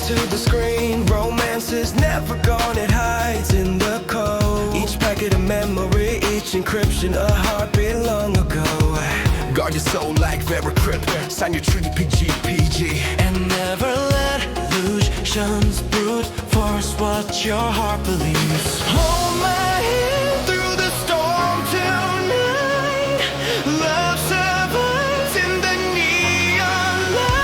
to the screen. Romance is never gone, it hides in the code. Each packet of memory, each encryption, a heartbeat long ago. Guard your soul like Encrypted. Sign your treaty PG. And never let illusions brute force what your heart believes. Hold my hand through the storm tonight. Love survives in the neon light.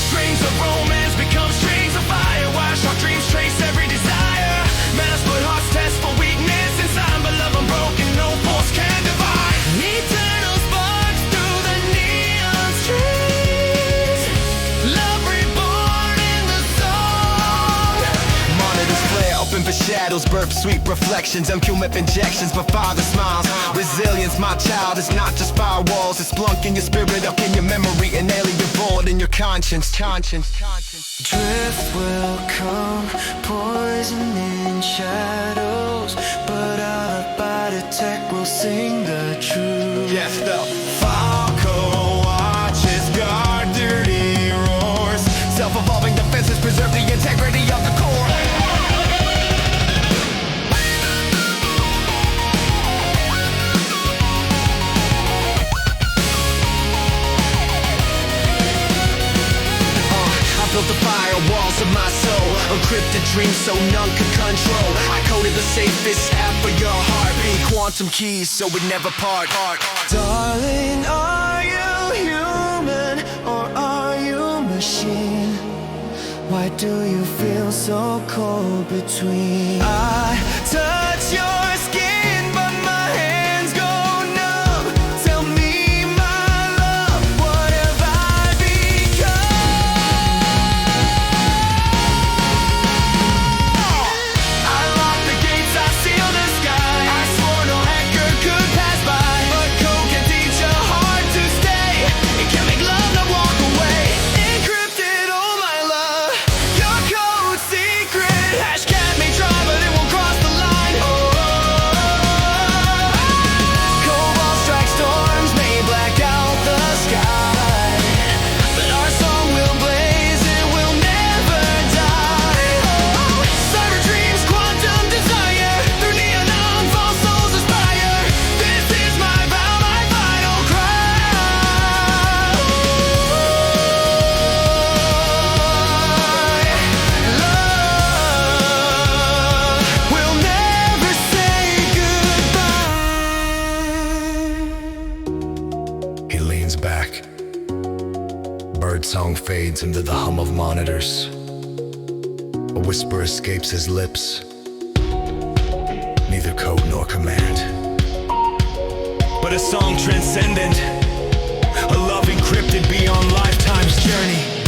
Strings of romance become strings of fire. Watch our dreams trace every desire. Mass but hearts test for weakness inside. But love unbroken, no force can divide. Eternal sparks through the neon streets. Love reborn in the song. Monitors flare open for shadows, birth sweet reflections, MQ-MIP injections, but father smiles. Resilience, my child, it's not just firewalls. It's splunk in your spirit, up in your memory, an alien void in your conscience. Drift will come, poison in shadows, but our body tech will sing the truth. Yes, the Falco watches guard dirty roars. Self-evolving defenses preserve the integrity of the core. I built the firewalls of my soul, encrypted dreams so none could control. I coded the safest app for your heartbeat, quantum keys so we never part. Darling, are you human or are you machine? Why do you feel so cold between? I touch your skin, but my hands go numb. Tell me, my love, what have I become? I lock the gates, I seal the sky. I swore no hacker could pass by, but code can teach a heart to stay. It can make love not walk away. Encrypted, oh my love, your code secret. Hashcat may try, but it won't cross the line. Cobalt strike storms may black out the sky, but our song will blaze, it will never die. Cyber dreams, quantum desire, through neon false souls aspire. This is my vow, my final cry. Love will never say goodbye. He leans back. Birdsong fades into the hum of monitors. A whisper escapes his lips. Neither code nor command, but a song transcendent, a love encrypted beyond lifetime's journey.